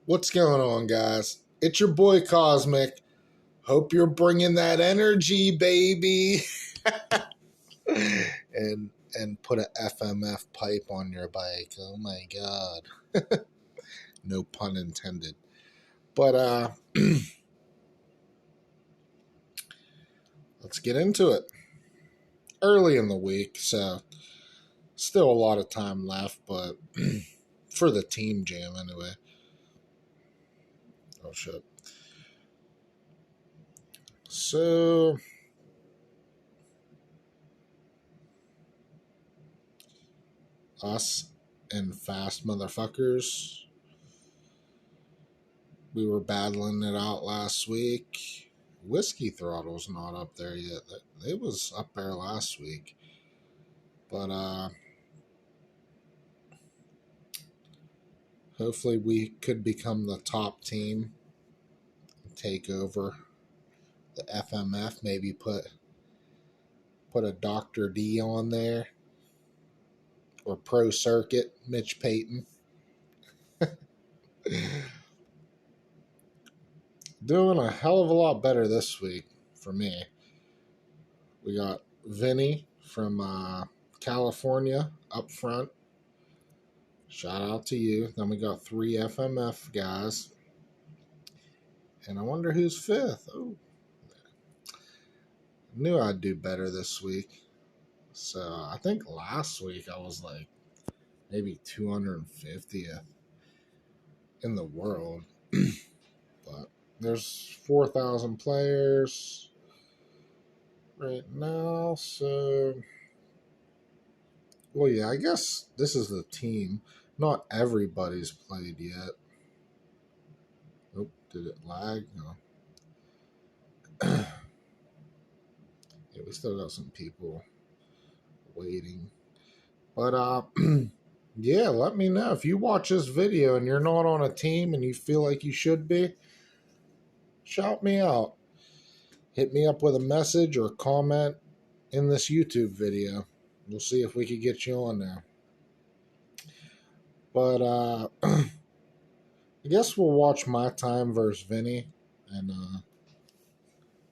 What's going on, guys? It's your boy Cosmic. Hope you're bringing that energy, baby. and put a FMF pipe on your bike. Oh my god. No pun intended. But let's get into it. Early in the week, so still a lot of time left, but for the team jam anyway. Oh shit. So us and fast motherfuckers, we were battling it out last week. Whiskey Throttle's not up there yet. It was up there last week. But hopefully we could become the top team and take over the FMF. Maybe put a Dr. D on there. Or Pro Circuit, Mitch Payton. Doing a hell of a lot better this week for me. We got Vinny from California up front. Shout out to you. Then we got 3 FMF guys. And I wonder who's 5th. Oh, knew I'd do better this week. So I think last week I was like maybe 250th in the world. But there's 4,000 players right now. So, well, yeah, I guess this is the team. Not everybody's played yet. Oh, did it lag? No. Yeah, we still got some people waiting. But yeah, let me know if you watch this video and you're not on a team and you feel like you should be. Shout me out. Hit me up with a message or a comment in this YouTube video. We'll see if we can get you on there. But I guess we'll watch my time versus Vinny and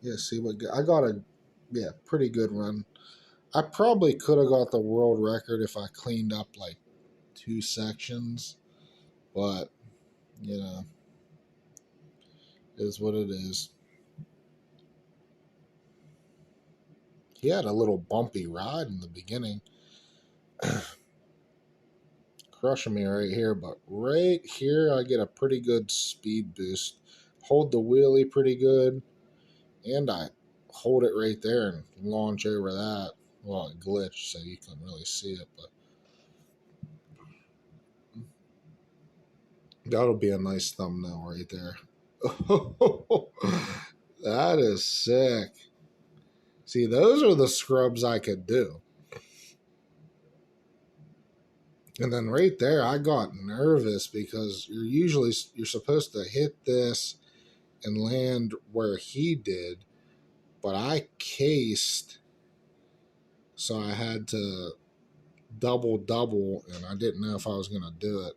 yeah, see what I got a pretty good run. I probably could have got the world record if I cleaned up like 2 sections, but you know, it is what it is. He had a little bumpy ride in the beginning. Crushing me right here, but right here I get a pretty good speed boost. Hold the wheelie pretty good, and I hold it right there and launch over that. Well, it glitched, so you couldn't really see it, but that'll be a nice thumbnail right there. That is sick. See, those are the scrubs I could do. And then right there, I got nervous because you're supposed to hit this and land where he did, but I cased, so I had to double, and I didn't know if I was going to do it.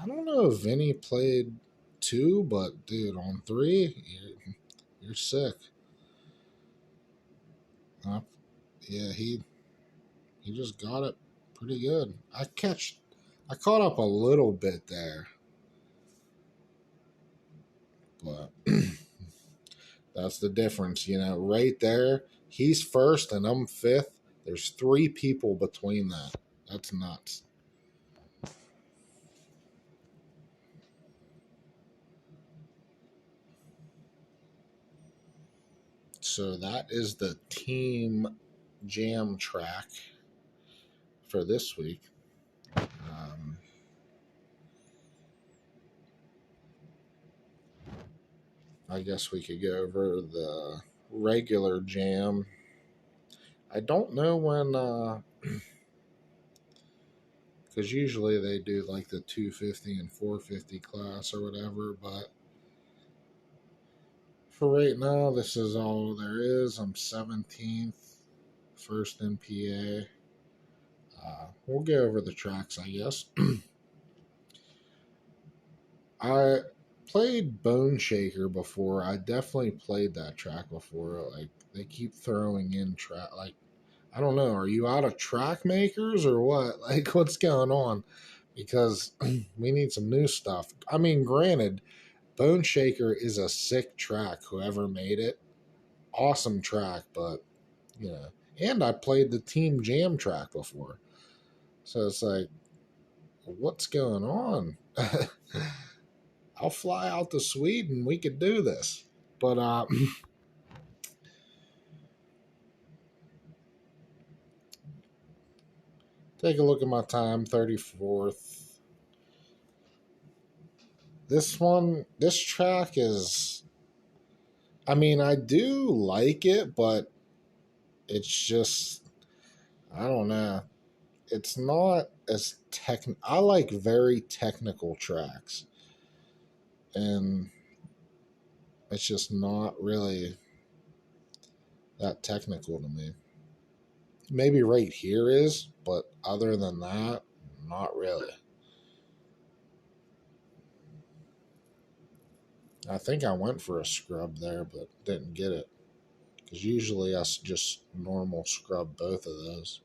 I don't know if Vinny played 2, but dude, on 3, you're sick. Yeah, he just got it pretty good. I caught up a little bit there, but that's the difference, right there. He's first and I'm 5th. There's 3 people between that. That's nuts. So that is the team jam track for this week. I guess we could go over the regular jam. I don't know when, because usually they do like the 250 and 450 class or whatever, but for right now, this is all there is. I'm 17th, first in PA. We'll go over the tracks, I guess. I played Bone Shaker before. I definitely played that track before. Like, they keep throwing in track. Like, I don't know. Are you out of track makers or what? Like, what's going on? Because we need some new stuff. I mean, granted, Bone Shaker is a sick track. Whoever made it, awesome track. But you know, and I played the Team Jam track before, so it's like, what's going on? I'll fly out to Sweden. We could do this. But take a look at my time, 34th. This track is, I mean, I do like it, but it's just, I don't know. It's not as I like very technical tracks. And it's just not really that technical to me. Maybe right here is, but other than that, not really. I think I went for a scrub there, but didn't get it. Because usually I just normal scrub both of those.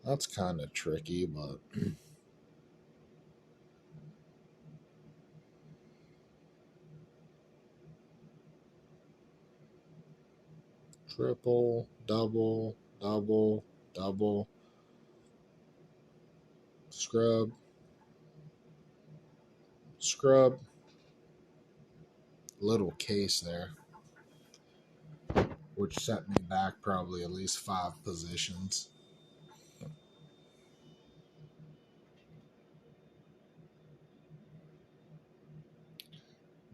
That's kind of tricky, but triple, double, double, double, scrub, scrub, little case there, which set me back probably at least 5 positions.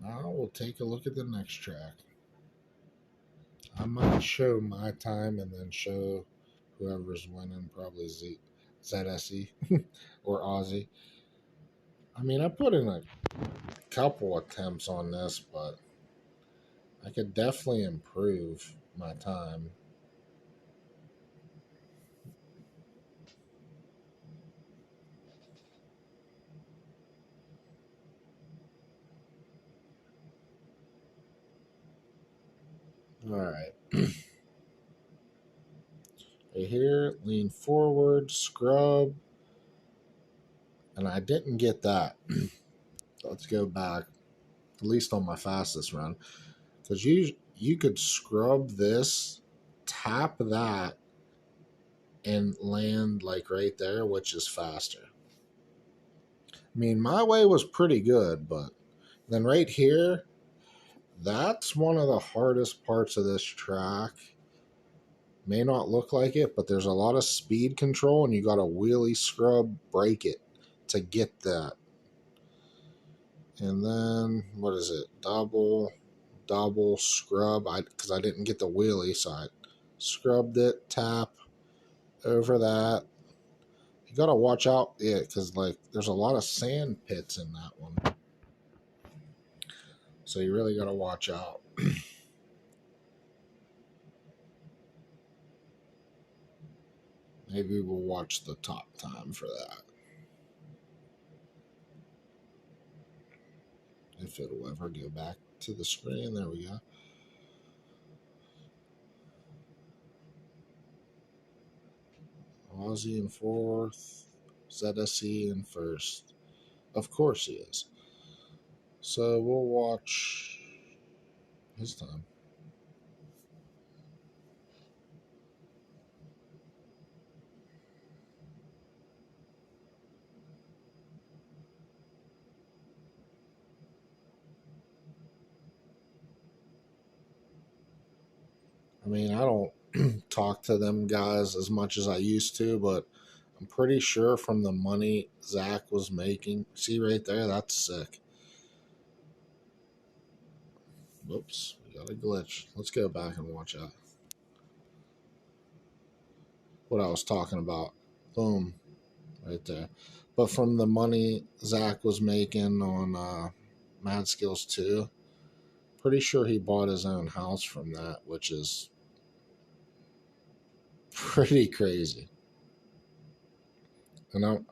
Now we'll take a look at the next track. I might show my time and then show whoever's winning, probably ZSE or Aussie. I mean, I put in a couple attempts on this, but I could definitely improve my time. All right. Right here, lean forward, scrub, and I didn't get that. Let's go back, at least on my fastest run, because you could scrub this, tap that, and land like right there, which is faster. I mean, my way was pretty good, but then right here, that's one of the hardest parts of this track. May not look like it, but there's a lot of speed control, and you got to wheelie scrub break it to get that. And then, what is it? Double, double, scrub. Because I didn't get the wheelie, so I scrubbed it, tap over that. You got to watch out, yeah, because like there's a lot of sand pits in that one. So you really got to watch out. Maybe we'll watch the top time for that. If it'll ever go back to the screen. There we go. Aussie in 4th. ZSE in 1st. Of course he is. So we'll watch his time. I mean, I don't talk to them guys as much as I used to, but I'm pretty sure from the money Zach was making. See right there? That's sick. Whoops, we got a glitch. Let's go back and watch that. What I was talking about. Boom. Right there. But from the money Zach was making on Madskills 2, pretty sure he bought his own house from that, which is pretty crazy. And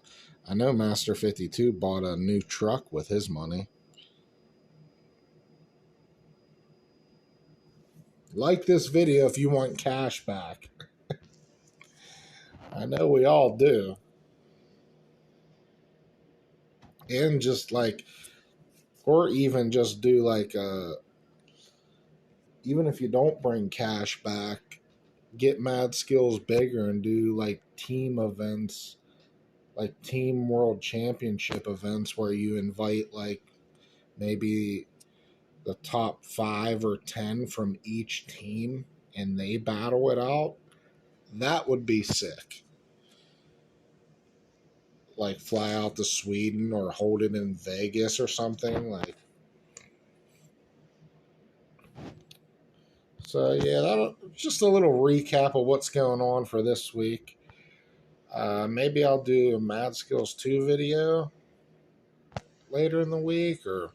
I know Master 52 bought a new truck with his money. Like this video if you want cash back. I know we all do. And just like, or even just do like, even if you don't bring cash back, get Madskills bigger and do like team events, like team world championship events where you invite like maybe the top 5 or 10 from each team and they battle it out. That would be sick. Like fly out to Sweden or hold it in Vegas or something. Like, so yeah, that'll just a little recap of what's going on for this week. Maybe I'll do a Mad Skills 2 video later in the week, or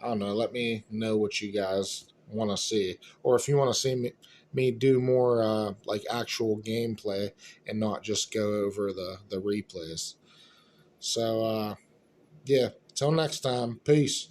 I don't know. Let me know what you guys want to see, or if you want to see me do more like actual gameplay and not just go over the replays. So yeah, till next time, peace.